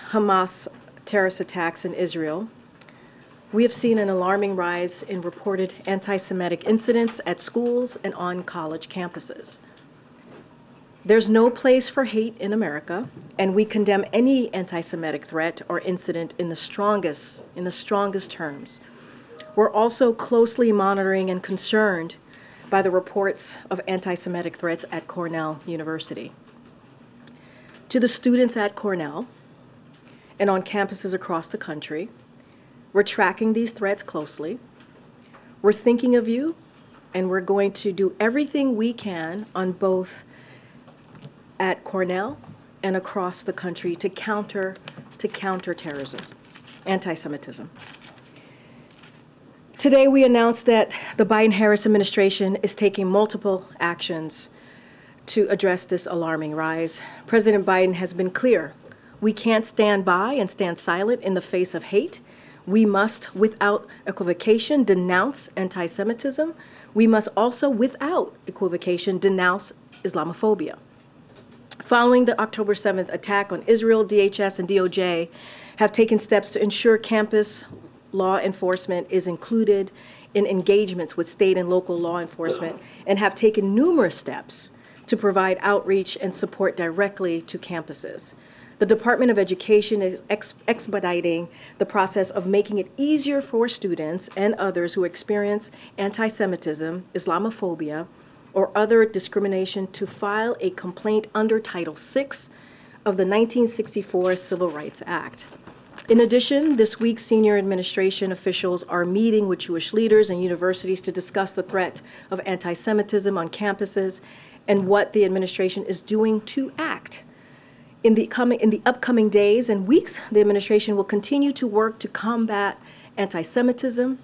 Hamas terrorist attacks in Israel, we have seen an alarming rise in reported anti-Semitic incidents at schools and on college campuses. There's no place for hate in America, and we condemn any anti-Semitic threat or incident in the strongest terms. We're also closely monitoring and concerned by the reports of anti-Semitic threats at Cornell University. To the students at Cornell and on campuses across the country, we're tracking these threats closely. We're thinking of you, and we're going to do everything we can on both at Cornell and across the country to counter terrorism, anti-Semitism. Today we announced that the Biden-Harris administration is taking multiple actions to address this alarming rise. President Biden has been clear. We can't stand by and stand silent in the face of hate. We must, without equivocation, denounce anti-Semitism. We must also, without equivocation, denounce Islamophobia. Following the October 7th attack on Israel, DHS and DOJ have taken steps to ensure campus law enforcement is included in engagements with state and local law enforcement, and have taken numerous steps to provide outreach and support directly to campuses. The Department of Education is expediting the process of making it easier for students and others who experience anti-Semitism, Islamophobia, or other discrimination to file a complaint under Title VI of the 1964 Civil Rights Act. In addition, this week, senior administration officials are meeting with Jewish leaders and universities to discuss the threat of anti-Semitism on campuses and what the administration is doing to act. In the upcoming days and weeks, the administration will continue to work to combat anti-Semitism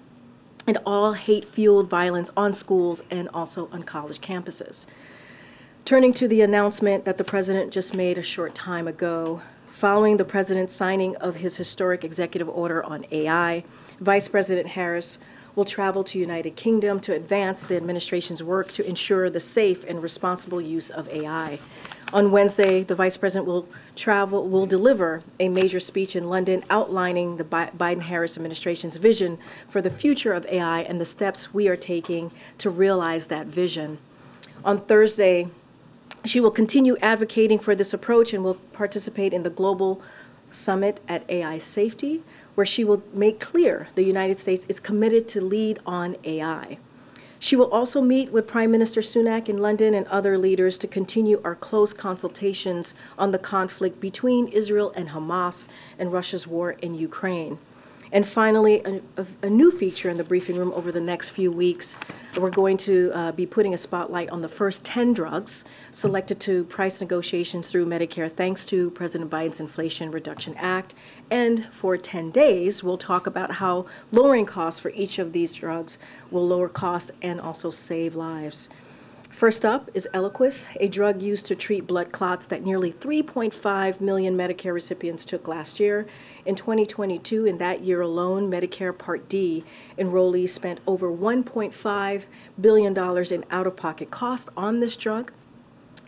and all hate-fueled violence on schools and also on college campuses. Turning to the announcement that the president just made a short time ago, following the president's signing of his historic executive order on AI, Vice President Harris will travel to United Kingdom to advance the administration's work to ensure the safe and responsible use of AI. On Wednesday, the Vice President will deliver a major speech in London outlining the Biden-Harris administration's vision for the future of AI and the steps we are taking to realize that vision. On Thursday, she will continue advocating for this approach and will participate in the global summit at AI safety, where she will make clear the United States is committed to lead on AI. She will also meet with Prime Minister Sunak in London and other leaders to continue our close consultations on the conflict between Israel and Hamas and Russia's war in Ukraine. And finally, a new feature in the briefing room over the next few weeks, we're going to be putting a spotlight on the first 10 drugs selected to price negotiations through Medicare, thanks to President Biden's Inflation Reduction Act. And for 10 days, we'll talk about how lowering costs for each of these drugs will lower costs and also save lives. First up is Eliquis, a drug used to treat blood clots that nearly 3.5 million Medicare recipients took last year. In 2022, in that year alone, Medicare Part D enrollees spent over $1.5 billion in out-of-pocket costs on this drug.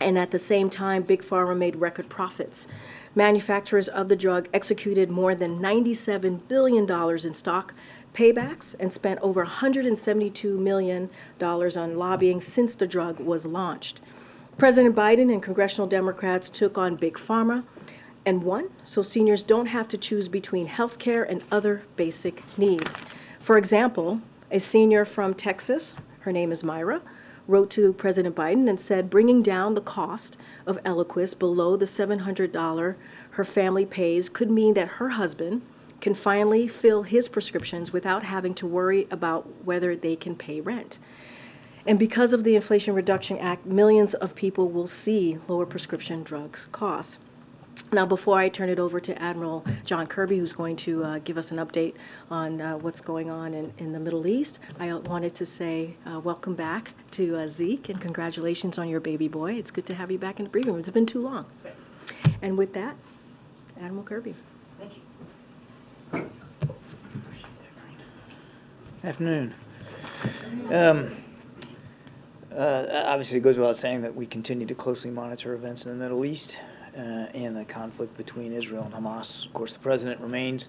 And at the same time, Big Pharma made record profits. Manufacturers of the drug executed more than $97 billion in stock paybacks and spent over $172 million on lobbying since the drug was launched. President Biden and congressional Democrats took on Big Pharma and won, so seniors don't have to choose between health care and other basic needs. For example, a senior from Texas, her name is Myra, wrote to President Biden and said bringing down the cost of Eliquis below the $700 her family pays could mean that her husband can finally fill his prescriptions without having to worry about whether they can pay rent. And because of the Inflation Reduction Act, millions of people will see lower prescription drugs costs. Now, before I turn it over to Admiral John Kirby, who's going to give us an update on what's going on in the Middle East, I wanted to say welcome back to Zeke, and congratulations on your baby boy. It's good to have you back in the briefing room. It's been too long. And with that, Admiral Kirby. Thank you. Afternoon. Obviously, it goes without saying that we continue to closely monitor events in the Middle East in the conflict between Israel and Hamas. Of course, the president remains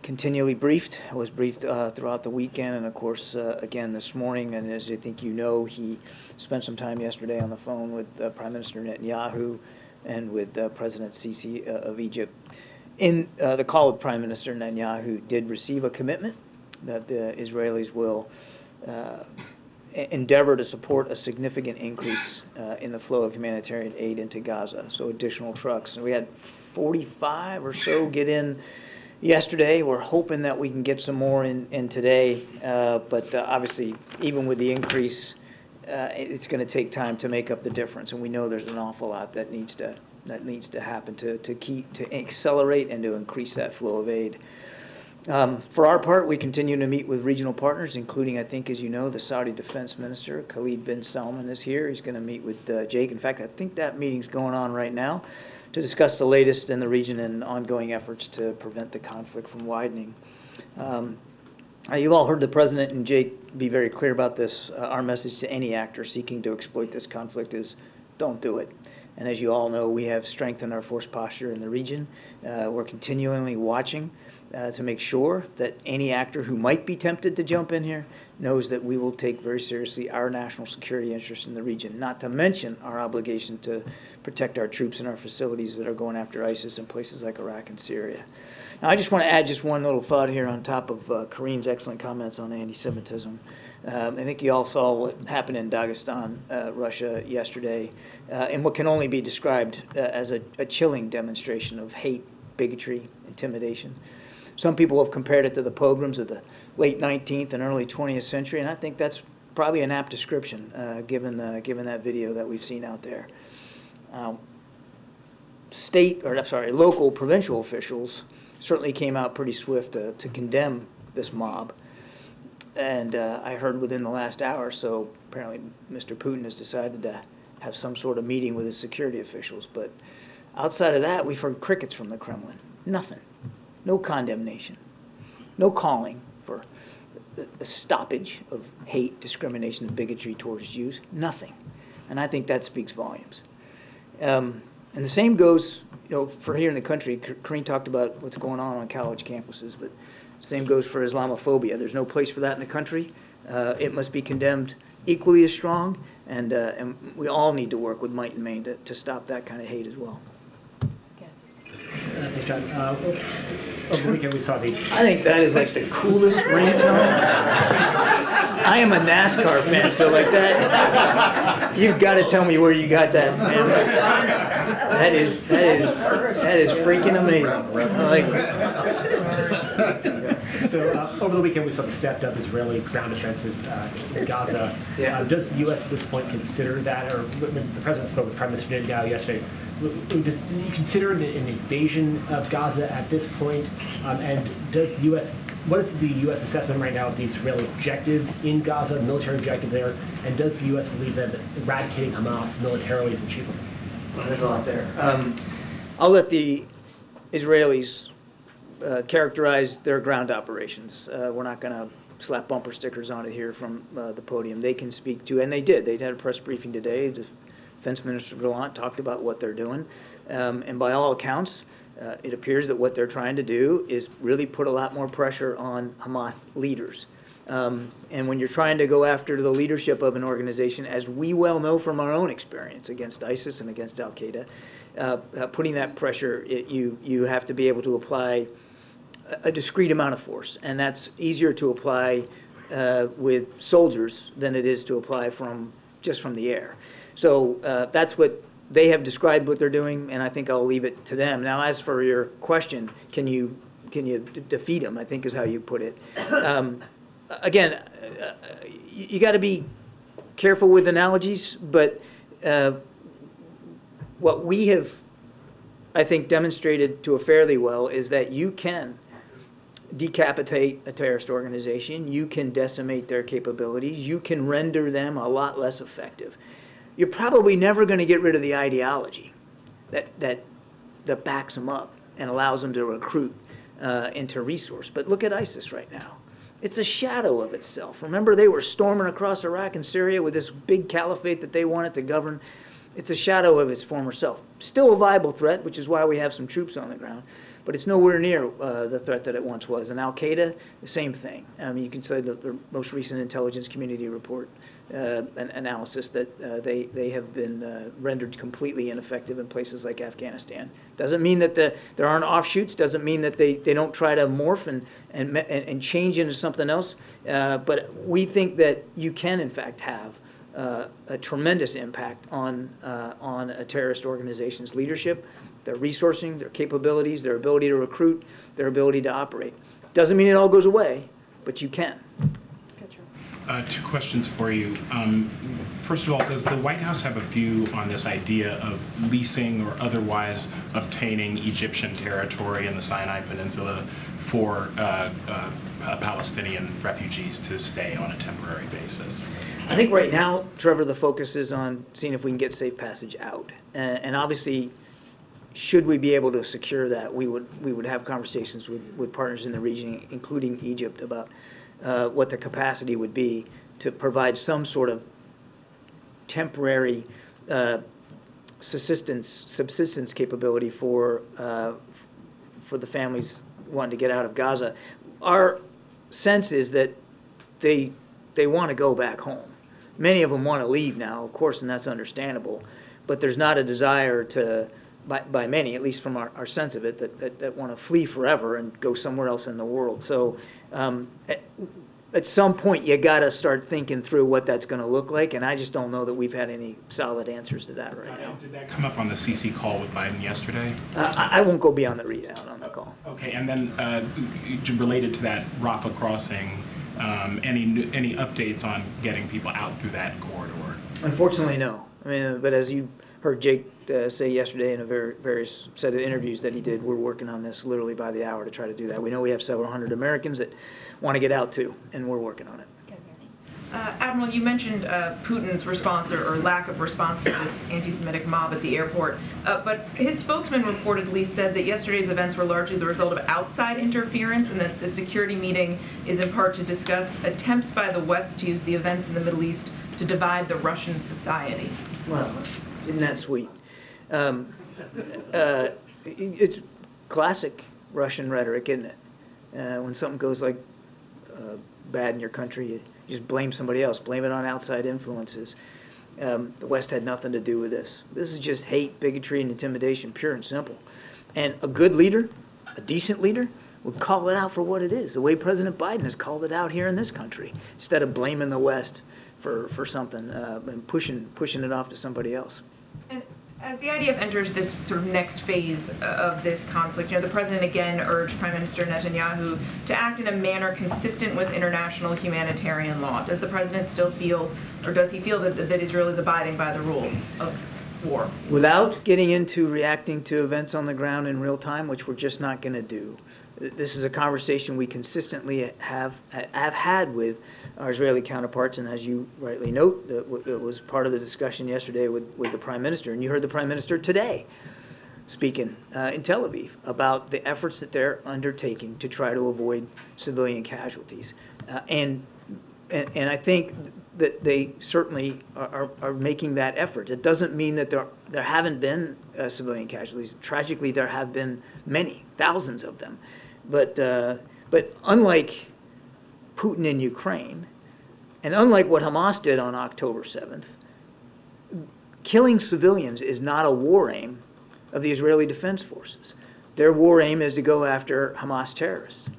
continually briefed, was briefed throughout the weekend, and of course, again this morning. And as I think you know, he spent some time yesterday on the phone with Prime Minister Netanyahu and with President Sisi of Egypt. In the call with Prime Minister Netanyahu did receive a commitment that the Israelis will endeavor to support a significant increase in the flow of humanitarian aid into Gaza, so additional trucks. And we had 45 or so get in yesterday. We're hoping that we can get some more in today, but obviously, even with the increase, it's going to take time to make up the difference, and we know there's an awful lot that needs to happen to accelerate and to increase that flow of aid. For our part, we continue to meet with regional partners, including, I think, as you know, the Saudi Defense Minister, Khalid bin Salman, is here. He's going to meet with Jake. In fact, I think that meeting's going on right now to discuss the latest in the region and ongoing efforts to prevent the conflict from widening. You've all heard the President and Jake be very clear about this. Our message to any actor seeking to exploit this conflict is don't do it. And as you all know, we have strengthened our force posture in the region. We're continually watching to make sure that any actor who might be tempted to jump in here knows that we will take very seriously our national security interests in the region, not to mention our obligation to protect our troops and our facilities that are going after ISIS in places like Iraq and Syria. Now, I just want to add just one little thought here on top of Karine's excellent comments on anti-Semitism. I think you all saw what happened in Dagestan, Russia, yesterday, in what can only be described as a chilling demonstration of hate, bigotry, intimidation. Some people have compared it to the pogroms of the late 19th and early 20th century, and I think that's probably an apt description, given that video that we've seen out there. Local, provincial officials certainly came out pretty swift to condemn this mob. And I heard within the last hour or so, apparently Mr. Putin has decided to have some sort of meeting with his security officials. But outside of that, we've heard crickets from the Kremlin. Nothing. No condemnation. No calling for a stoppage of hate, discrimination, and bigotry towards Jews. Nothing. And I think that speaks volumes. And the same goes, for here in the country. Karine talked about what's going on college campuses, but the same goes for Islamophobia. There's no place for that in the country. It must be condemned equally as strong, and we all need to work with might and main to stop that kind of hate as well. Thanks, John. Over the weekend we saw the... I think that is like the coolest ringtone. I am a NASCAR fan, so like that, you've got to tell me where you got that, man. That is freaking amazing. So over the weekend we saw the stepped-up Israeli ground offensive in Gaza. Yeah. Does the U.S. at this point consider that, or when the President spoke with Prime Minister Netanyahu yesterday, do you consider an invasion of Gaza at this point? And does the U.S. What is the U.S. assessment right now of the Israeli objective in Gaza, the military objective there? And does the U.S. believe that eradicating Hamas militarily is achievable? Well, there's a lot there. I'll let the Israelis characterize their ground operations. We're not going to slap bumper stickers on it here from the podium. They can speak to, and they did. They had a press briefing today. Defense Minister Gallup talked about what they're doing. And by all accounts, it appears that what they're trying to do is really put a lot more pressure on Hamas leaders. And when you're trying to go after the leadership of an organization, as we well know from our own experience against ISIS and against Al-Qaeda, putting that pressure, you have to be able to apply a discrete amount of force. And that's easier to apply with soldiers than it is to apply just from the air. So that's what they have described what they're doing, and I think I'll leave it to them. Now, as for your question, can you defeat them, I think is how you put it. Again, you got to be careful with analogies, but what we have, I think, demonstrated to a fairly well is that you can decapitate a terrorist organization, you can decimate their capabilities, you can render them a lot less effective. You're probably never going to get rid of the ideology that backs them up and allows them to recruit into resource. But look at ISIS right now. It's a shadow of itself. Remember, they were storming across Iraq and Syria with this big caliphate that they wanted to govern It's a shadow of its former self. Still a viable threat, which is why we have some troops on the ground, but it's nowhere near the threat that it once was. And Al-Qaeda, the same thing. You can say the most recent intelligence community report an analysis that they have been rendered completely ineffective in places like Afghanistan. Doesn't mean that there aren't offshoots. Doesn't mean that they don't try to morph and change into something else. But we think that you can, in fact, have a tremendous impact on a terrorist organization's leadership, their resourcing, their capabilities, their ability to recruit, their ability to operate. Doesn't mean it all goes away, but you can. Two questions for you. First of all, does the White House have a view on this idea of leasing or otherwise obtaining Egyptian territory in the Sinai Peninsula for Palestinian refugees to stay on a temporary basis? I think right now, Trevor, the focus is on seeing if we can get safe passage out. And obviously, should we be able to secure that, we would have conversations with partners in the region, including Egypt, about what the capacity would be to provide some sort of temporary subsistence capability for the families wanting to get out of Gaza. Our sense is that they want to go back home. Many of them want to leave now, of course, and that's understandable. But there's not a desire to, by many, at least from our sense of it, that want to flee forever and go somewhere else in the world. So at some point, you got to start thinking through what that's going to look like, and I just don't know that we've had any solid answers to that right now. Did that come up on the CC call with Biden yesterday? I won't go beyond the readout on the call. Okay, and then related to that Rafah crossing, any updates on getting people out through that corridor? Unfortunately, no. I mean, but as you heard Jake say yesterday in a various set of interviews that he did, we're working on this literally by the hour to try to do that. We know we have several hundred Americans that want to get out too, and we're working on it. Admiral, you mentioned Putin's response or lack of response to this anti-Semitic mob at the airport, but his spokesman reportedly said that yesterday's events were largely the result of outside interference and that the security meeting is in part to discuss attempts by the West to use the events in the Middle East to divide the Russian society. Well, isn't that sweet? It's classic Russian rhetoric, isn't it? When something goes like bad in your country, you just blame somebody else, blame it on outside influences. The West had nothing to do with this. This is just hate, bigotry, and intimidation, pure and simple. And a good leader, a decent leader, would call it out for what it is, the way President Biden has called it out here in this country, instead of blaming the West for something and pushing it off to somebody else. And as the IDF enters this sort of next phase of this conflict, the president again urged Prime Minister Netanyahu to act in a manner consistent with international humanitarian law. Does the president still feel, or does he feel that Israel is abiding by the rules of war? Without getting into reacting to events on the ground in real time, which we're just not going to do. This is a conversation we consistently have had with our Israeli counterparts, and as you rightly note, it was part of the discussion yesterday with the Prime Minister, and you heard the Prime Minister today speaking in Tel Aviv about the efforts that they're undertaking to try to avoid civilian casualties. And I think that they certainly are making that effort. It doesn't mean that there haven't been civilian casualties. Tragically, there have been many, thousands of them. But unlike Putin in Ukraine, and unlike what Hamas did on October 7th, killing civilians is not a war aim of the Israeli Defense Forces. Their war aim is to go after Hamas terrorists.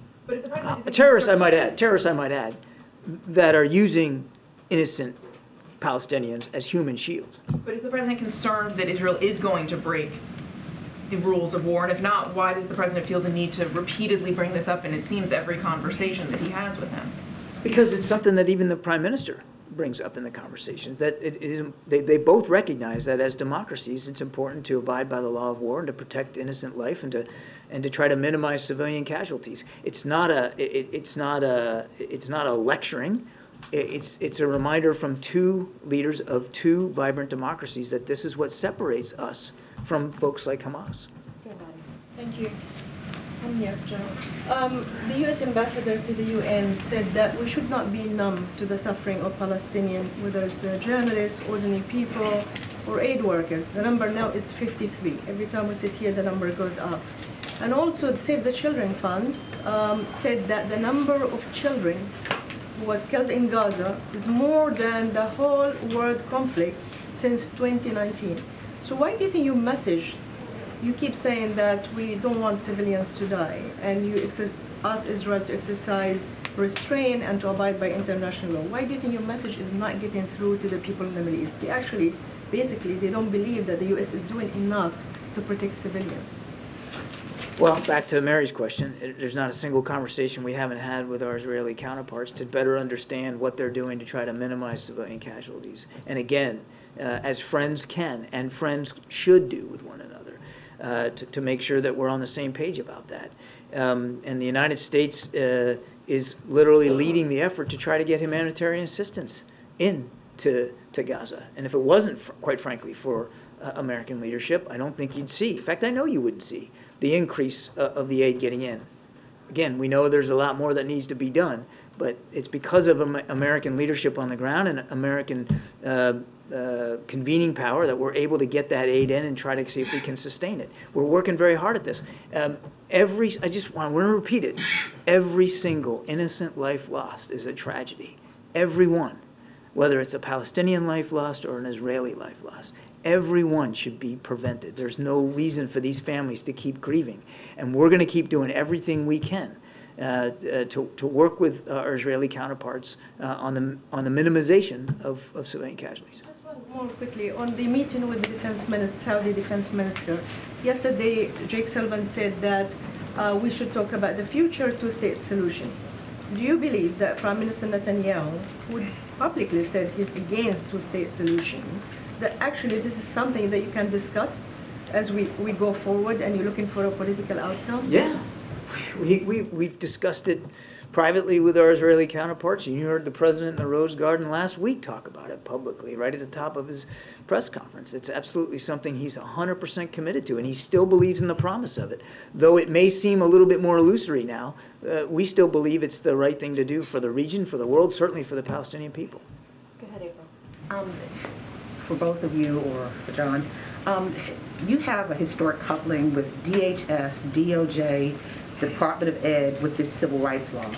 Terrorists, I might add, that are using innocent Palestinians as human shields. But is the president concerned that Israel is going to break the rules of war? And if not, why does the president feel the need to repeatedly bring this up in, it seems, every conversation that he has with him? Because it's something that even the Prime Minister brings up in the conversations, that they both recognize that as democracies, it's important to abide by the law of war and to protect innocent life and to try to minimize civilian casualties. It's not a lecturing. It's a reminder from two leaders of two vibrant democracies that this is what separates us from folks like Hamas. Thank you. The U.S. ambassador to the UN said that we should not be numb to the suffering of Palestinians, whether it's the journalists, ordinary people, or aid workers. The number now is 53. Every time we sit here, the number goes up. And also, the Save the Children Fund said that the number of children who were killed in Gaza is more than the whole world conflict since 2019. So why do you think your message, you keep saying that we don't want civilians to die, and you ask Israel to exercise restraint and to abide by international law? Why do you think your message is not getting through to the people in the Middle East? They actually, basically, they don't believe that the U.S. is doing enough to protect civilians. Well, back to Mary's question, there's not a single conversation we haven't had with our Israeli counterparts to better understand what they're doing to try to minimize civilian casualties. And again, as friends can and friends should do with one another, to make sure that we're on the same page about that. And the United States is literally leading the effort to try to get humanitarian assistance into Gaza. And if it wasn't, quite frankly, for American leadership, I don't think you'd see. In fact, I know you wouldn't see the increase of the aid getting in. Again, we know there's a lot more that needs to be done, but it's because of American leadership on the ground and American convening power that we're able to get that aid in and try to see if we can sustain it. We're working very hard at this. I just want to repeat it. Every single innocent life lost is a tragedy. Every one. Whether it's a Palestinian life lost or an Israeli life lost. Everyone should be prevented. There's no reason for these families to keep grieving. And we're going to keep doing everything we can to work with our Israeli counterparts on the minimization of civilian casualties. Just one more quickly. On the meeting with the defense minister, Saudi defense minister, yesterday Jake Sullivan said that we should talk about the future two-state solution. Do you believe that Prime Minister Netanyahu, who publicly said he's against two-state solution, that actually this is something that you can discuss as we go forward and you're looking for a political outcome? Yeah. We've discussed it privately with our Israeli counterparts. You heard the president in the Rose Garden last week talk about it publicly, right at the top of his press conference. It's absolutely something he's 100% committed to, and he still believes in the promise of it. Though it may seem a little bit more illusory now, we still believe it's the right thing to do for the region, for the world, certainly for the Palestinian people. Go ahead, April. For both of you or for John, you have a historic coupling with DHS, DOJ, the Department of Ed with this civil rights law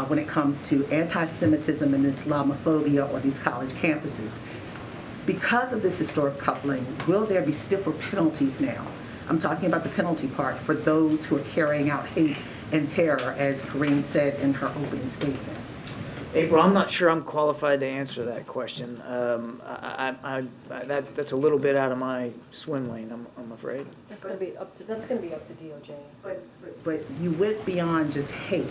when it comes to anti-Semitism and Islamophobia on these college campuses. Because of this historic coupling, will there be stiffer penalties now? I'm talking about the penalty part for those who are carrying out hate and terror, as Karine said in her opening statement. April, I'm not sure I'm qualified to answer that question. That's a little bit out of my swim lane, I'm afraid. That's going to be up to DOJ. But you went beyond just hate.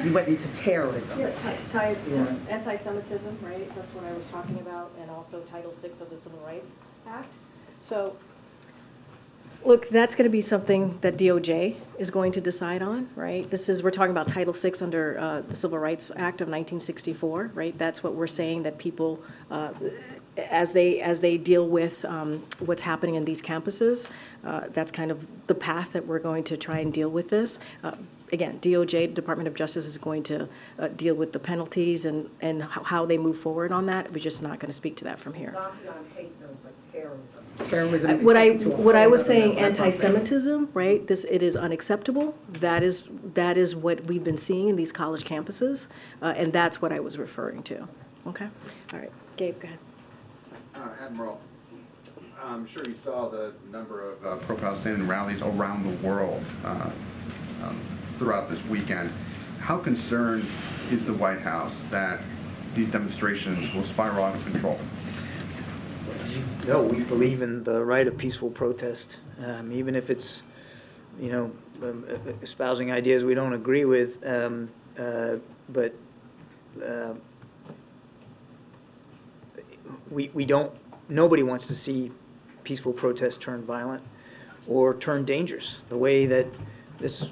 You went into terrorism. Yeah, anti-Semitism, right? That's what I was talking about, and also Title VI of the Civil Rights Act. So, look, that's going to be something that DOJ is going to decide on, right? We're talking about Title VI under the Civil Rights Act of 1964, right? That's what we're saying, that people, as they deal with what's happening in these campuses, that's kind of the path that we're going to try and deal with this. Again, DOJ, Department of Justice, is going to deal with the penalties and how they move forward on that. We're just not going to speak to that from here. Not beyond hate, though, but terrorism. What I was saying, anti-Semitism, right? It is unacceptable. That is what we've been seeing in these college campuses, and that's what I was referring to. Okay. All right, Gabe, go ahead. Admiral, I'm sure you saw the number of pro-Palestinian rallies around the world throughout this weekend. How concerned is the White House that these demonstrations will spiral out of control? No, we believe in the right of peaceful protest, even if it's, espousing ideas we don't agree with. But we don't. Nobody wants to see peaceful protest turn violent or turn dangerous. The way that this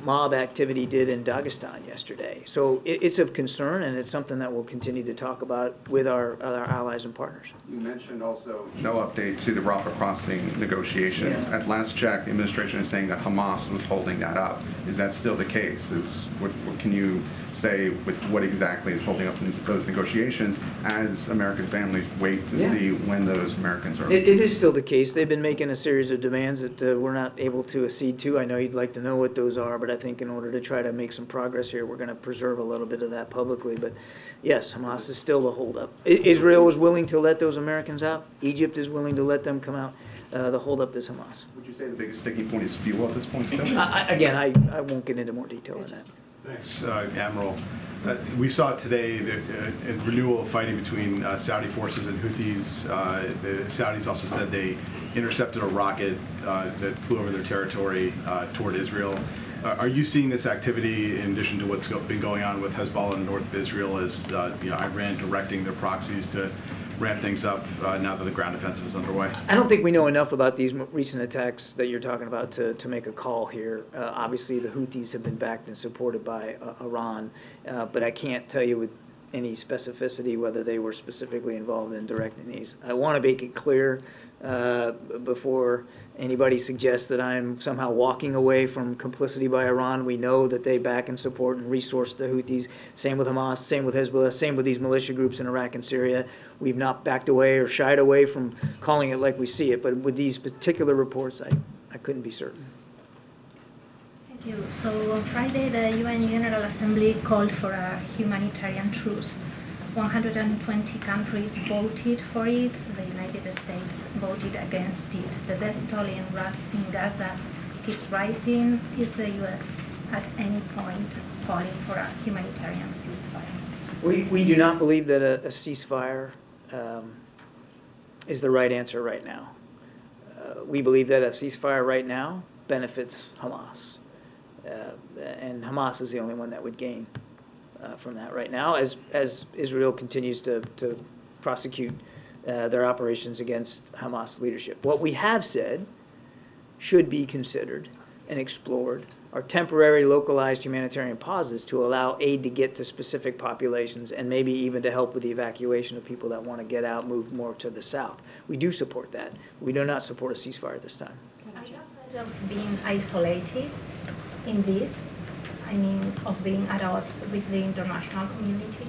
mob activity did in Dagestan yesterday. So it's of concern, and it's something that we'll continue to talk about with our allies and partners. You mentioned also no update to the Rafah crossing negotiations. Yeah. At last check, the administration is saying that Hamas was holding that up. Is that still the case? What can you say with what exactly is holding up those negotiations as American families wait to see when those Americans are? It is still the case. They've been making a series of demands that we're not able to accede to. I know you'd like to know what those are, but I think in order to try to make some progress here, we're going to preserve a little bit of that publicly. But yes, Hamas is still the holdup. Israel is willing to let those Americans out. Egypt is willing to let them come out. The holdup is Hamas. Would you say the biggest sticking point is fuel at this point still? Again, I won't get into more detail on that. Thanks, Admiral. We saw today a renewal of fighting between Saudi forces and Houthis. The Saudis also said they intercepted a rocket that flew over their territory toward Israel. Are you seeing this activity in addition to what's been going on with Hezbollah in the north of Israel as Iran directing their proxies to ramp things up now that the ground offensive is underway? I don't think we know enough about these recent attacks that you're talking about to make a call here. Obviously, the Houthis have been backed and supported by Iran, but I can't tell you with any specificity whether they were specifically involved in directing these. I want to make it clear before anybody suggests that I'm somehow walking away from complicity by Iran. We know that they back and support and resource the Houthis. Same with Hamas, same with Hezbollah, same with these militia groups in Iraq and Syria. We've not backed away or shied away from calling it like we see it, but with these particular reports, I couldn't be certain. Thank you. So on Friday, the UN General Assembly called for a humanitarian truce. 120 countries voted for it. The United States voted against it. The death toll in Gaza keeps rising. Is the U.S. at any point calling for a humanitarian ceasefire? We do not believe that a ceasefire is the right answer right now. We believe that a ceasefire right now benefits Hamas. And Hamas is the only one that would gain from that right now as Israel continues to prosecute their operations against Hamas leadership. What we have said should be considered and explored are temporary localized humanitarian pauses to allow aid to get to specific populations and maybe even to help with the evacuation of people that want to get out, move more to the south. We do support that. We do not support a ceasefire at this time. Are you afraid of being isolated in this? I mean, of being at odds with the international community?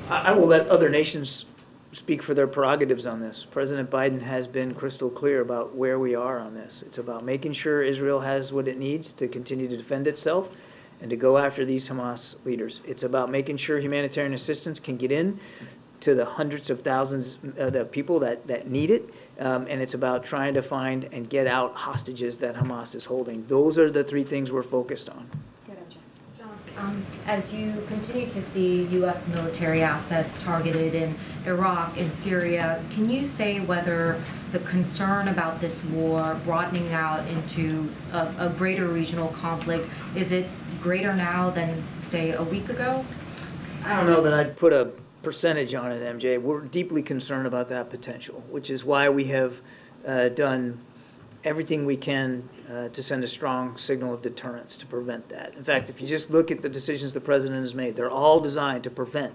I will let other nations speak for their prerogatives on this. President Biden has been crystal clear about where we are on this. It's about making sure Israel has what it needs to continue to defend itself and to go after these Hamas leaders. It's about making sure humanitarian assistance can get in to the hundreds of thousands of people that need it, and it's about trying to find and get out hostages that Hamas is holding. Those are the three things we're focused on. As you continue to see U.S. military assets targeted in Iraq and Syria, can you say whether the concern about this war broadening out into a greater regional conflict, is it greater now than, say, a week ago? I don't know that I'd put a percentage on it, MJ. We're deeply concerned about that potential, which is why we have done everything we can to send a strong signal of deterrence to prevent that. In fact, if you just look at the decisions the president has made, they're all designed to prevent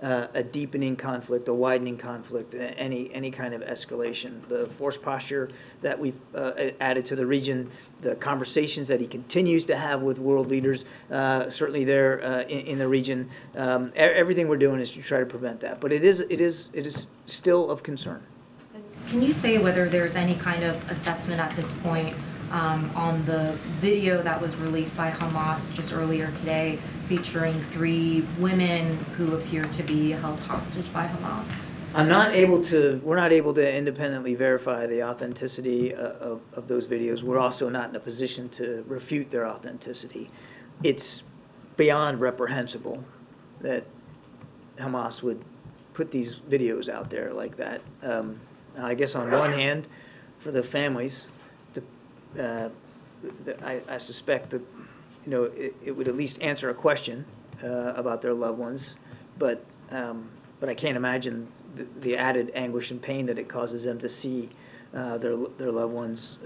a deepening conflict, a widening conflict, any kind of escalation. The force posture that we've added to the region, the conversations that he continues to have with world leaders, certainly there in the region, everything we're doing is to try to prevent that. But it is still of concern. Can you say whether there's any kind of assessment at this point on the video that was released by Hamas just earlier today featuring 3 women who appear to be held hostage by Hamas? we're not able to independently verify the authenticity of those videos. We're also not in a position to refute their authenticity. It's beyond reprehensible that Hamas would put these videos out there like that. I guess on one hand, for the families, I suspect that it would at least answer a question about their loved ones, but I can't imagine the added anguish and pain that it causes them to see their loved ones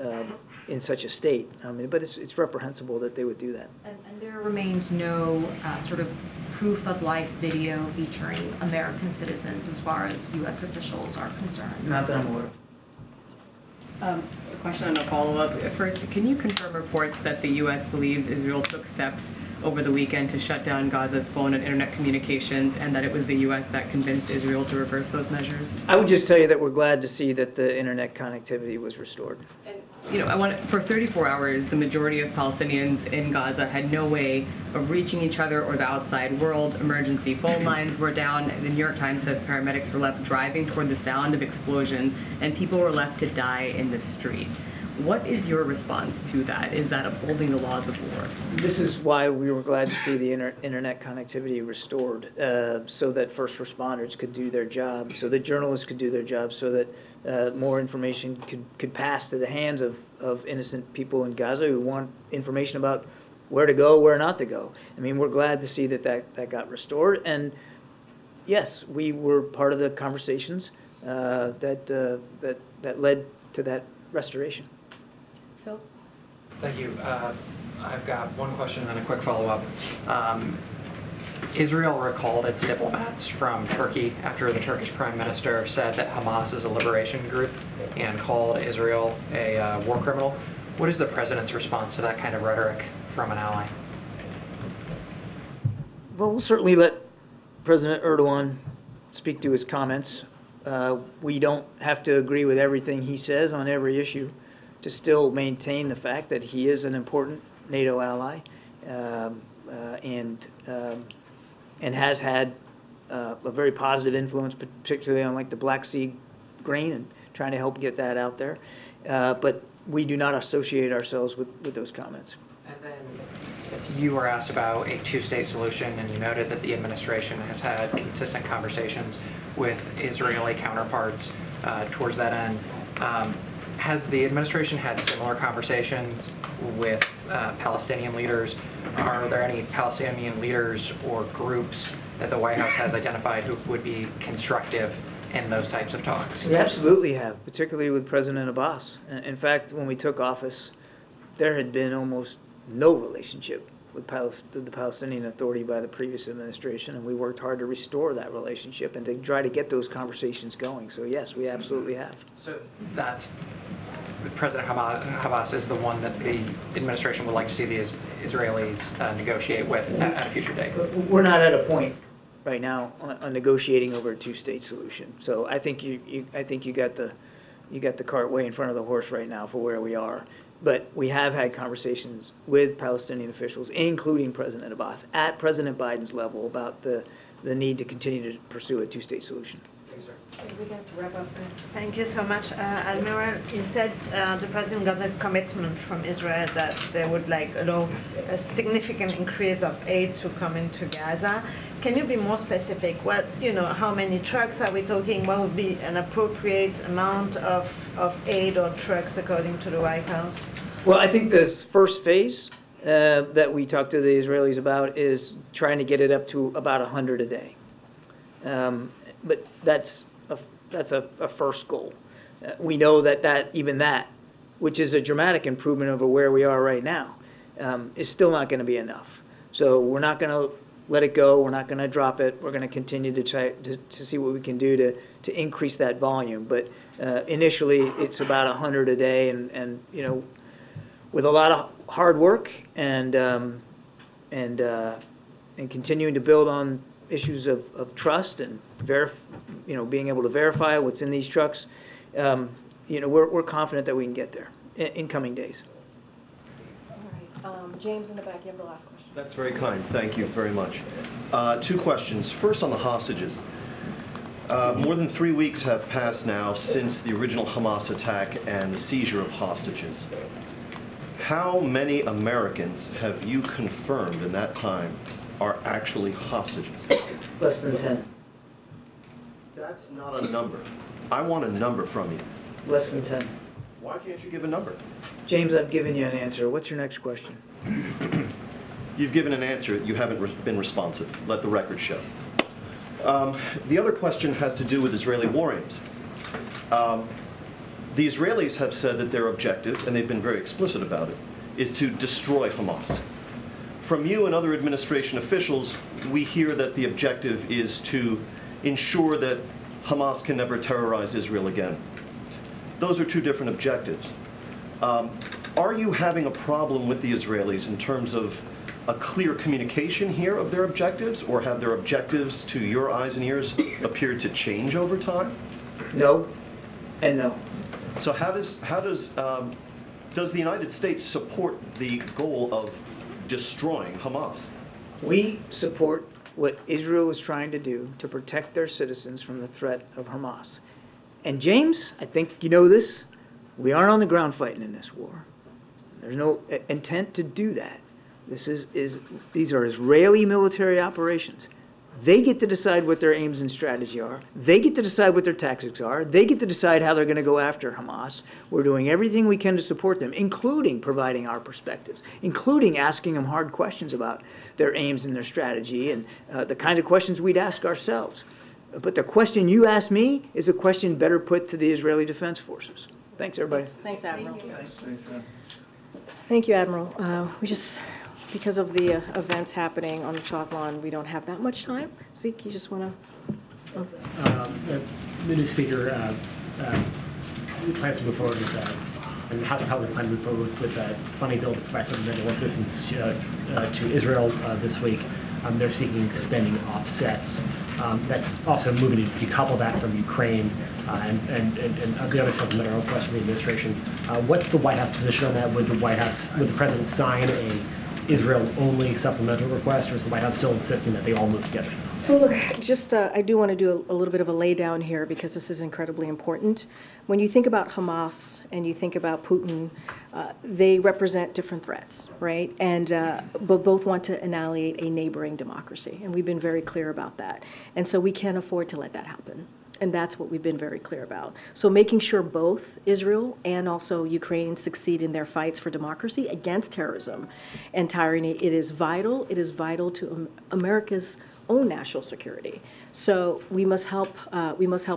in such a state. I mean, but it's reprehensible that they would do that. And there remains no sort of proof of life video featuring American citizens as far as U.S. officials are concerned. Not that I'm aware of. A question and a follow-up. First, can you confirm reports that the U.S. believes Israel took steps over the weekend to shut down Gaza's phone and internet communications, and that it was the U.S. that convinced Israel to reverse those measures? I would just tell you that we're glad to see that the internet connectivity was restored. You know, for 34 hours, the majority of Palestinians in Gaza had no way of reaching each other or the outside world. Emergency phone lines were down. The New York Times says paramedics were left driving toward the sound of explosions, and people were left to die in the street. What is your response to that? Is that upholding the laws of war? This is why we were glad to see the internet connectivity restored, so that first responders could do their job, so that journalists could do their job, so that more information could pass to the hands of innocent people in Gaza who want information about where to go, where not to go. I mean, we're glad to see that got restored. And yes, we were part of the conversations that led to that restoration. Phil? Thank you. I've got one question and then a quick follow-up. Israel recalled its diplomats from Turkey after the Turkish Prime Minister said that Hamas is a liberation group and called Israel a war criminal. What is the President's response to that kind of rhetoric from an ally? Well, we'll certainly let President Erdogan speak to his comments. We don't have to agree with everything he says on every issue to still maintain the fact that he is an important NATO ally and has had a very positive influence, particularly on like the Black Sea grain and trying to help get that out there. But we do not associate ourselves with those comments. And then you were asked about a two-state solution, and you noted that the administration has had consistent conversations with Israeli counterparts towards that end. Has the administration had similar conversations with Palestinian leaders? Are there any Palestinian leaders or groups that the White House has identified who would be constructive in those types of talks? We absolutely have, particularly with President Abbas. In fact, when we took office, there had been almost no relationship with the Palestinian Authority by the previous administration, and we worked hard to restore that relationship and to try to get those conversations going. So yes, we absolutely have. So that's President Abbas is the one that the administration would like to see the Israelis negotiate with at a future date. We're not at a point right now on negotiating over a two-state solution. So I think you got the cart way in front of the horse right now for where we are. But we have had conversations with Palestinian officials, including President Abbas, at President Biden's level about the need to continue to pursue a two-state solution. We have to wrap up there. Thank you so much. Admiral, you said the President got a commitment from Israel that they would allow a significant increase of aid to come into Gaza. Can you be more specific? How many trucks are we talking? What would be an appropriate amount of aid or trucks according to the White House? Well, I think this first phase that we talked to the Israelis about is trying to get it up to about 100 a day. But that's a first goal. We know that even that, which is a dramatic improvement over where we are right now, is still not going to be enough. So we're not going to let it go. We're not going to drop it. We're going to continue to try to see what we can do to increase that volume. But initially, it's about 100 a day, and with a lot of hard work and continuing to build on issues of trust and being able to verify what's in these trucks, we're confident that we can get there in coming days. All right. James in the back, you have the last question. That's very kind. Thank you very much. Two questions. First, on the hostages. More than 3 weeks have passed now since the original Hamas attack and the seizure of hostages. How many Americans have you confirmed in that time are actually hostages? Less than 10. That's not a number. I want a number from you. Less than 10. Why can't you give a number? James, I've given you an answer. What's your next question? You've given an answer. You haven't been responsive. Let the record show. The other question has to do with Israeli war aims. The Israelis have said that their objective, and they've been very explicit about it, is to destroy Hamas. From you and other administration officials, we hear that the objective is to ensure that Hamas can never terrorize Israel again. Those are two different objectives. Are you having a problem with the Israelis in terms of a clear communication here of their objectives, or have their objectives, to your eyes and ears, appeared to change over time? No, and no. So does the United States support the goal of destroying Hamas? We support what Israel is trying to do to protect their citizens from the threat of Hamas. And James, I think you know this, we aren't on the ground fighting in this war. There's no intent to do that. These are Israeli military operations. They get to decide what their aims and strategy are. They get to decide what their tactics are. They get to decide how they're going to go after Hamas. We're doing everything we can to support them, including providing our perspectives, including asking them hard questions about their aims and their strategy, and the kind of questions we'd ask ourselves. But the question you asked me is a question better put to the Israeli Defense Forces. Thanks, everybody. Thanks, Admiral. Thank you. Thank you, Admiral. Because of the events happening on the South Lawn, we don't have that much time. Zeke, you just want to? The new speaker plans to move forward with and the House Republicans plan to move forward with a funding bill to provide supplemental assistance to Israel this week. They're seeking spending offsets. That's also moving to decouple that from Ukraine and the other supplemental request from the administration. What's the White House position on that? Would the president sign a Israel-only supplemental request, or is the White House still insisting that they all move together? So look, just I do want to do a little bit of a lay down here, because this is incredibly important. When you think about Hamas and you think about Putin, they represent different threats, right? And but both want to annihilate a neighboring democracy, and we've been very clear about that. And so we can't afford to let that happen. And that's what we've been very clear about. So making sure both Israel and also Ukraine succeed in their fights for democracy against terrorism and tyranny, it is vital to America's own national security. So we must help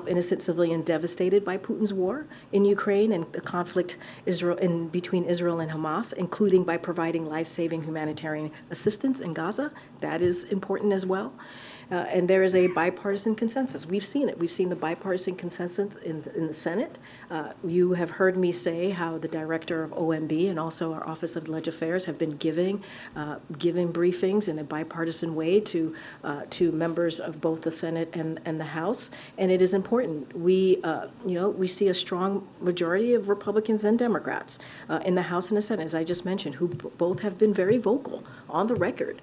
innocent civilians devastated by Putin's war in Ukraine and the conflict between Israel and Hamas, including by providing life-saving humanitarian assistance in Gaza. That is important as well. And there is a bipartisan consensus. We've seen it. We've seen the bipartisan consensus in the Senate. You have heard me say how the director of OMB and also our Office of Legislative Affairs have been giving briefings in a bipartisan way to members of both the Senate and the House. And it is important. We see a strong majority of Republicans and Democrats in the House and the Senate, as I just mentioned, who both have been very vocal on the record.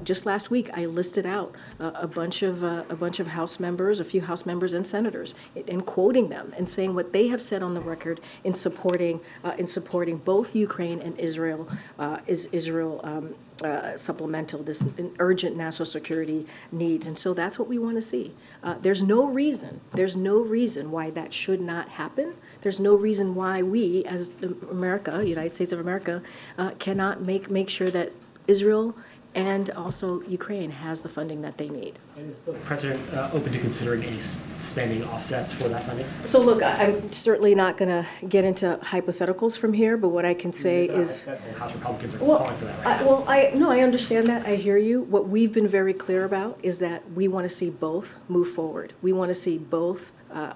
Just last week, I listed out a bunch of House members, a few House members and senators, and quoting them and saying what they have said on the record in supporting both Ukraine and Israel, supplemental, this urgent national security needs. And so that's what we want to see. There's no reason why that should not happen. There's no reason why we, as America, United States of America, cannot make sure that Israel and also Ukraine has the funding that they need. And is the president open to considering any spending offsets for that funding? So look, I'm certainly not going to get into hypotheticals from here, but what I can say is... House Republicans are calling for that right now. I understand that. I hear you. What we've been very clear about is that we want to see both move forward. We want to see both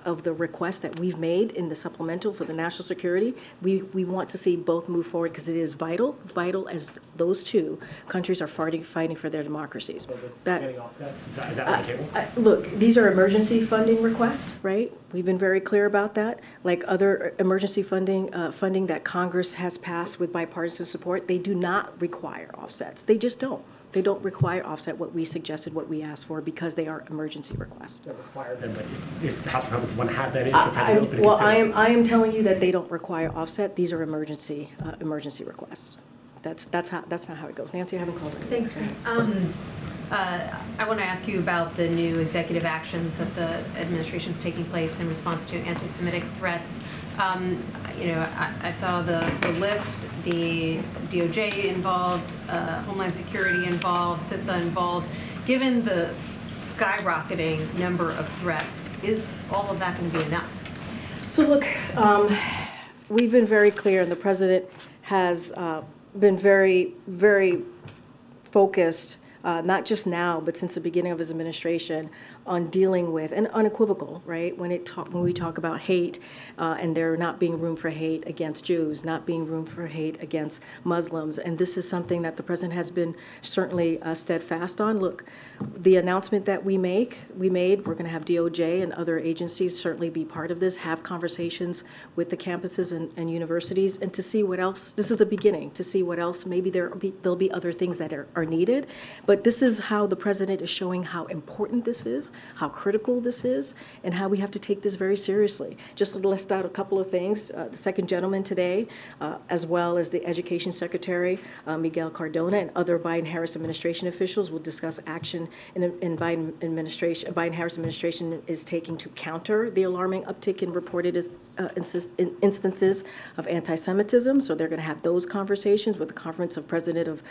of the requests that we've made in the supplemental for the national security. We want to see both move forward because it is vital as those two countries are fighting for their democracies. So spending offsets, is that on the table? Look, these are emergency funding requests, right? We've been very clear about that. Like other emergency funding that Congress has passed with bipartisan support, they do not require offsets. They just don't. They don't require offset what we suggested, what we asked for, because they are emergency requests. They require them, but if the House Republicans want to have that, is the president open to well, consider? I am telling you that they don't require offset. These are emergency requests. That's not how it goes. Nancy, I haven't called it. Thanks, Greg. I want to ask you about the new executive actions that the administration is taking place in response to anti-Semitic threats. I saw the list, the DOJ involved, Homeland Security involved, CISA involved. Given the skyrocketing number of threats, is all of that going to be enough? So look, we've been very clear, and the president has been very, very focused, not just now, but since the beginning of his administration, on dealing with, and unequivocal, right? When we talk about hate, and there not being room for hate against Jews, not being room for hate against Muslims, and this is something that the president has been certainly steadfast on. Look, the announcement that we made, we're going to have DOJ and other agencies certainly be part of this, have conversations with the campuses and universities, and to see what else. This is the beginning, to see what else. Maybe there'll be other things that are needed, but this is how the president is showing how important this is, how critical this is, and how we have to take this very seriously. Just to list out a couple of things, the second gentleman today, as well as the Education Secretary, Miguel Cardona, and other Biden-Harris administration officials will discuss action in Biden-Harris administration is taking to counter the alarming uptick in reported instances of anti-Semitism. So they're going to have those conversations with the Conference of President of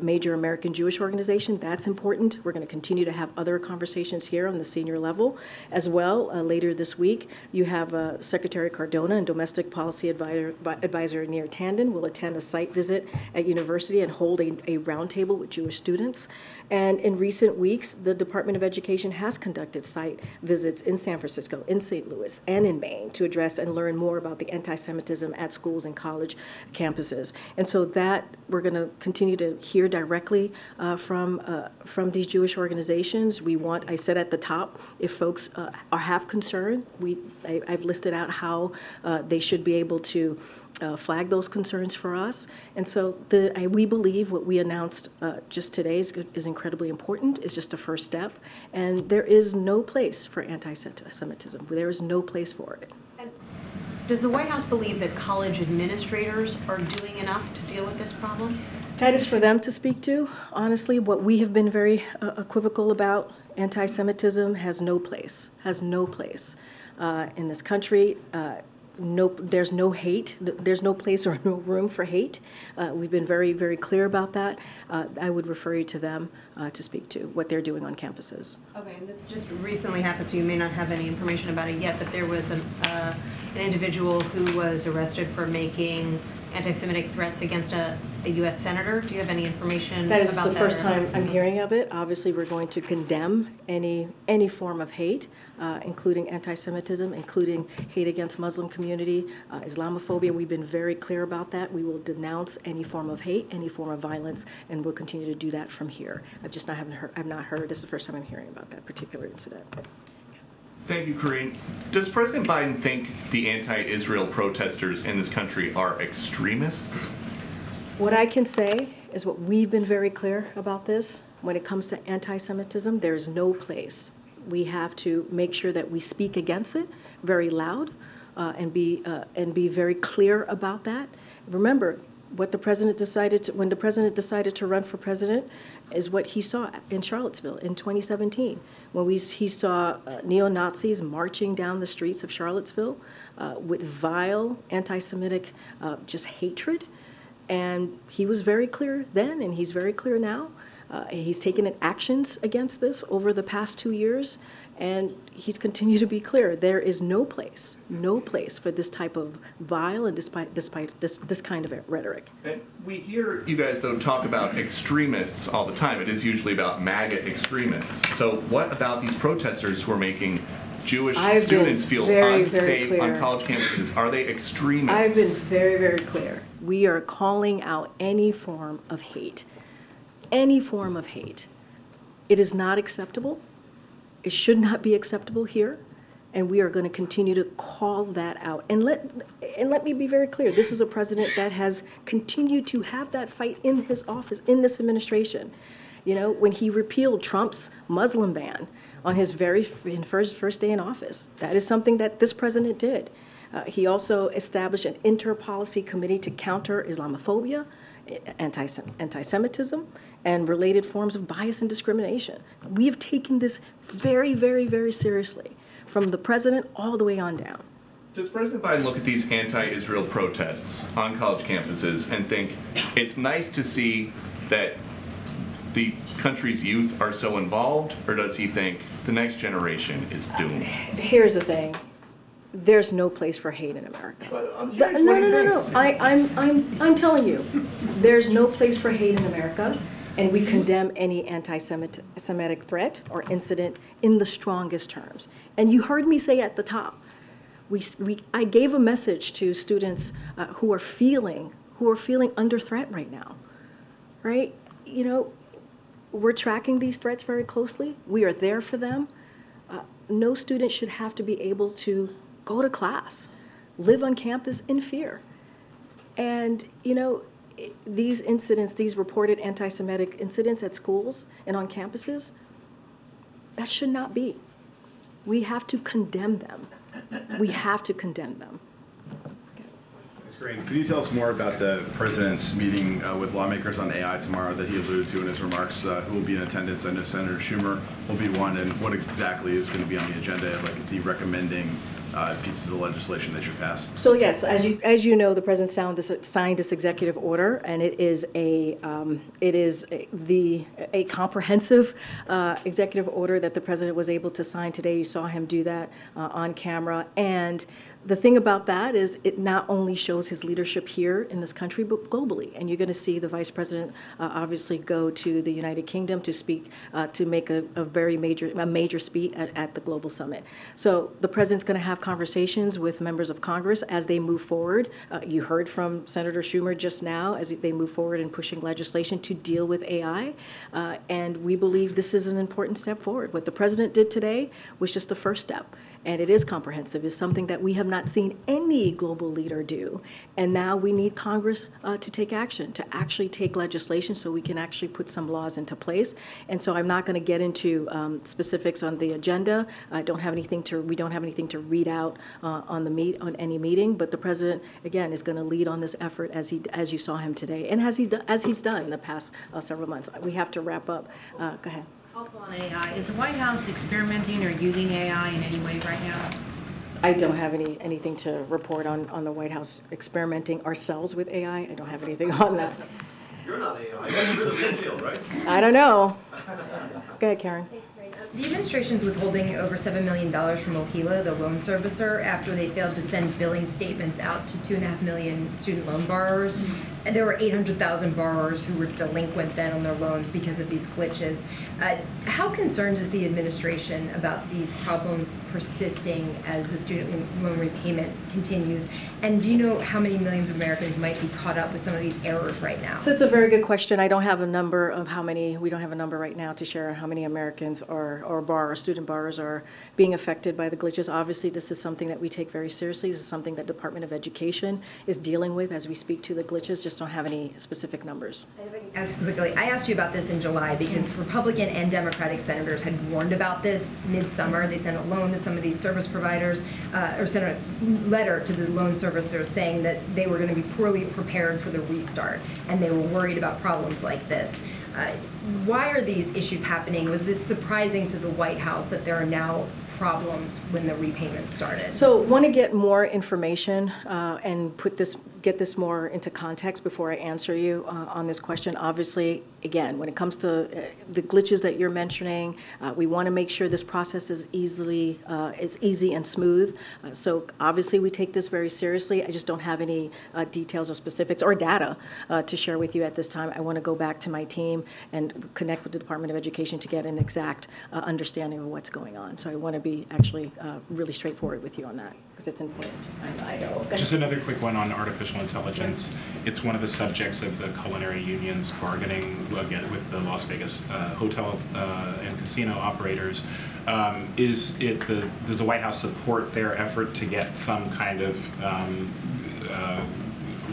Major American Jewish Organization. That's important. We're going to continue to have other conversations here on the senior level as well. Later this week, you have Secretary Cardona and Domestic Policy Advisor Nir Tandon will attend a site visit at university and hold a roundtable with Jewish students. And in recent weeks, the Department of Education has conducted site visits in San Francisco, in St. Louis, and in Maine to address and learn more about the anti-Semitism at schools and college campuses. And so that we're going to continue to hear directly from these Jewish organizations. We want, I said at the top, if folks have concern, I've listed out how they should be able to flag those concerns for us. And so we believe what we announced just today is incredibly important. It's just a first step. And there is no place for anti-Semitism. There is no place for it. Does the White House believe that college administrators are doing enough to deal with this problem? That is for them to speak to. Honestly, what we have been very equivocal about, anti-Semitism has no place in this country. There's no hate. There's no place or no room for hate. We've been very, very clear about that. I would refer you to them to speak to what they're doing on campuses. Okay, and this just recently happened, so you may not have any information about it yet, but there was an individual who was arrested for making anti-Semitic threats against a U.S. senator. Do you have any information about that? That is the first time I'm hearing of it. Obviously, we're going to condemn any form of hate, including anti-Semitism, including hate against Muslim community, Islamophobia. We've been very clear about that. We will denounce any form of hate, any form of violence, and we'll continue to do that from here. I've not heard. This is the first time I'm hearing about that particular incident. Thank you, Karine. Does President Biden think the anti-Israel protesters in this country are extremists? What I can say is what we've been very clear about this. When it comes to anti-Semitism, there is no place. We have to make sure that we speak against it very loud and be very clear about that. Remember, what the president decided when the president decided to run for president is what he saw in Charlottesville in 2017, when he saw neo-Nazis marching down the streets of Charlottesville with vile anti-Semitic just hatred. And he was very clear then, and he's very clear now. He's taken actions against this over the past 2 years, and he's continued to be clear. There is no place for this type of vile and despite this kind of rhetoric. And we hear you guys, though, talk about extremists all the time. It is usually about MAGA extremists. So what about these protesters who are making Jewish students feel unsafe on college campuses? Are they extremists? I've been very, very clear. We are calling out any form of hate. Any form of hate. It is not acceptable. It should not be acceptable here. And we are going to continue to call that out. And let me be very clear. This is a president that has continued to have that fight in his office, in this administration. You know, when he repealed Trump's Muslim ban on his first day in office, that is something that this president did. He also established an inter-policy committee to counter Islamophobia, anti-Semitism, and related forms of bias and discrimination. We have taken this very, very, very seriously, from the president all the way on down. Does President Biden look at these anti-Israel protests on college campuses and think it's nice to see that the country's youth are so involved, or does he think the next generation is doomed? Here's the thing. There's no place for hate in America. No. I'm telling you, there's no place for hate in America, and we condemn any anti-Semitic threat or incident in the strongest terms. And you heard me say at the top, I gave a message to students who are feeling under threat right now, right? You know, we're tracking these threats very closely. We are there for them. No student should have to be able to go to class, live on campus in fear. And, you know, these incidents, these reported anti-Semitic incidents at schools and on campuses, that should not be. We have to condemn them. We have to condemn them. Ms. Karine, could you tell us more about the president's meeting with lawmakers on AI tomorrow that he alluded to in his remarks? Who will be in attendance? I know Senator Schumer will be one, and what exactly is going to be on the agenda? Like, is he recommending pieces of legislation they should pass? So yes, as you know, the president signed this executive order, and it is a comprehensive executive order that the president was able to sign today. You saw him do that on camera, and the thing about that is it not only shows his leadership here in this country, but globally. And you're going to see the vice president obviously go to the United Kingdom to speak, to make a major speech at the global summit. So the president's going to have conversations with members of Congress as they move forward. You heard from Senator Schumer just now as they move forward in pushing legislation to deal with AI. And we believe this is an important step forward. What the president did today was just the first step. And it is comprehensive. It's something that we have not seen any global leader do. And now we need Congress to take action, to actually take legislation so we can actually put some laws into place. And so I'm not going to get into specifics on the agenda. We don't have anything to read out on any meeting. But the president, again, is going to lead on this effort as you saw him today, and as he's done in the past several months. We have to wrap up. Go ahead. Also on AI, is the White House experimenting or using AI in any way right now? I don't have anything to report on the White House experimenting ourselves with AI. I don't have anything on that. You're not AI. You're the Midfield, right? I don't know. Go ahead, Karen. The administration's withholding over $7 million from Ohila, the loan servicer, after they failed to send billing statements out to 2.5 million student loan borrowers. And there were 800,000 borrowers who were delinquent then on their loans because of these glitches. How concerned is the administration about these problems persisting as the student loan repayment continues? And do you know how many millions of Americans might be caught up with some of these errors right now? So it's a very good question. I don't have a number of we don't have a number right now to share how many Americans or student borrowers are being affected by the glitches. Obviously, this is something that we take very seriously. This is something that Department of Education is dealing with as we speak to the glitches. Just don't have any specific numbers. As quickly, I asked you about this in July because Republican and Democratic senators had warned about this midsummer. They sent a loan to some of these service providers, or sent a letter to the loan servicers saying that they were going to be poorly prepared for the restart, and they were worried about problems like this. Why are these issues happening? Was this surprising to the White House that there are now problems when the repayments started? So want to get more information and get this more into context before I answer you on this question. Obviously, again, when it comes to the glitches that you're mentioning, we want to make sure this process is easy and smooth. So obviously we take this very seriously. I just don't have any details or specifics or data to share with you at this time. I want to go back to my team and connect with the Department of Education to get an exact understanding of what's going on. So I want to be actually really straightforward with you on that because it's important. I know. Just another quick one on artificial intelligence. It's one of the subjects of the culinary union's bargaining again with the Las Vegas hotel and casino operators. Does the White House support their effort to get some kind of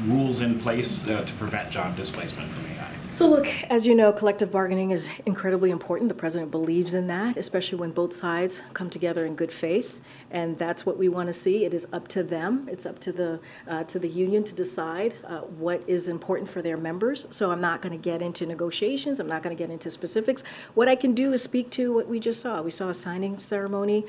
rules in place to prevent job displacement from AI? So look, as you know, collective bargaining is incredibly important. The president believes in that, especially when both sides come together in good faith. And that's what we want to see. It is up to them. It's up to the union to decide what is important for their members. So I'm not going to get into negotiations. I'm not going to get into specifics. What I can do is speak to what we just saw. We saw a signing ceremony.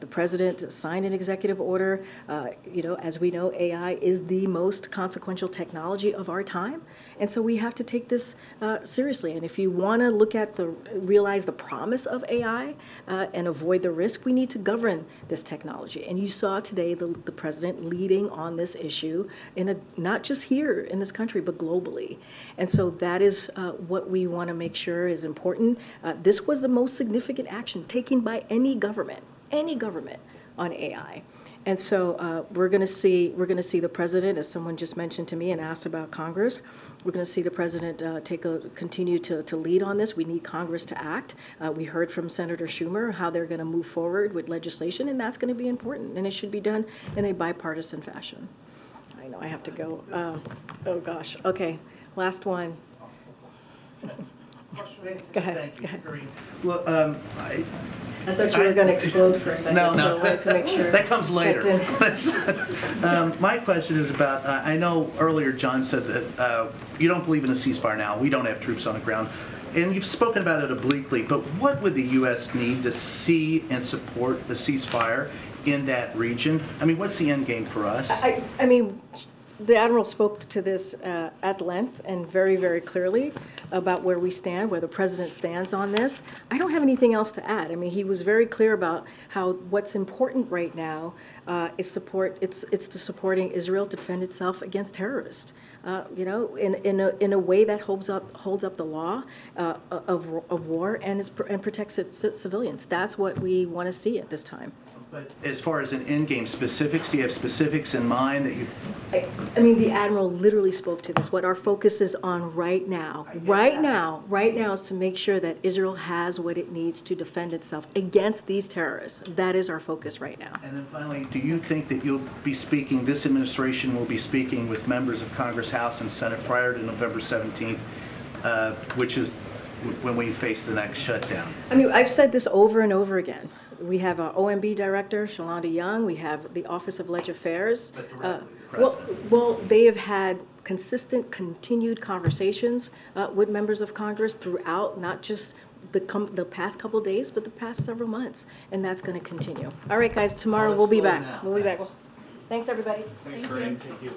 The president signed an executive order. As we know, AI is the most consequential technology of our time. And so we have to take this this seriously. And if you want to realize the promise of AI and avoid the risk, we need to govern this technology. And you saw today the president leading on this issue not just here in this country, but globally. And so that is what we want to make sure is important. This was the most significant action taken by any government on AI. And so we're going to see the president, as someone just mentioned to me and asked about Congress, we're going to see the president continue to lead on this. We need Congress to act. We heard from Senator Schumer how they're going to move forward with legislation, and that's going to be important, and it should be done in a bipartisan fashion. I know I have to go. Oh gosh. Okay, last one. Go ahead. Go ahead. Well, I thought you were going to explode for a second. No, so I wanted to make sure that comes later. My question is about, I know earlier John said that you don't believe in a ceasefire now. We don't have troops on the ground. And you've spoken about it obliquely, but what would the U.S. need to see and support a ceasefire in that region? I mean, what's the end game for us? I mean, the Admiral spoke to this at length and very, very clearly about where we stand, where the President stands on this. I don't have anything else to add. I mean, he was very clear about how what's important right now is supporting Israel defend itself against terrorists. You know, in a way that holds up the law of war and protects its civilians. That's what we want to see at this time. But as far as an end game specifics, do you have specifics in mind that you? I mean, the Admiral literally spoke to this. What our focus is on right now is to make sure that Israel has what it needs to defend itself against these terrorists. That is our focus right now. And then finally, do you think that you'll be speaking, this administration will be speaking with members of Congress, House, and Senate prior to November 17th, which is when we face the next shutdown? I mean, I've said this over and over again. We have our OMB director, Shalonda Young. We have the Office of Leg Affairs. Well, they have had consistent, continued conversations with members of Congress throughout, not just the past couple of days, but the past several months, and that's going to continue. All right, guys. Tomorrow we'll be back. We'll be back. Thanks, everybody. Thanks, Karine. Thank you.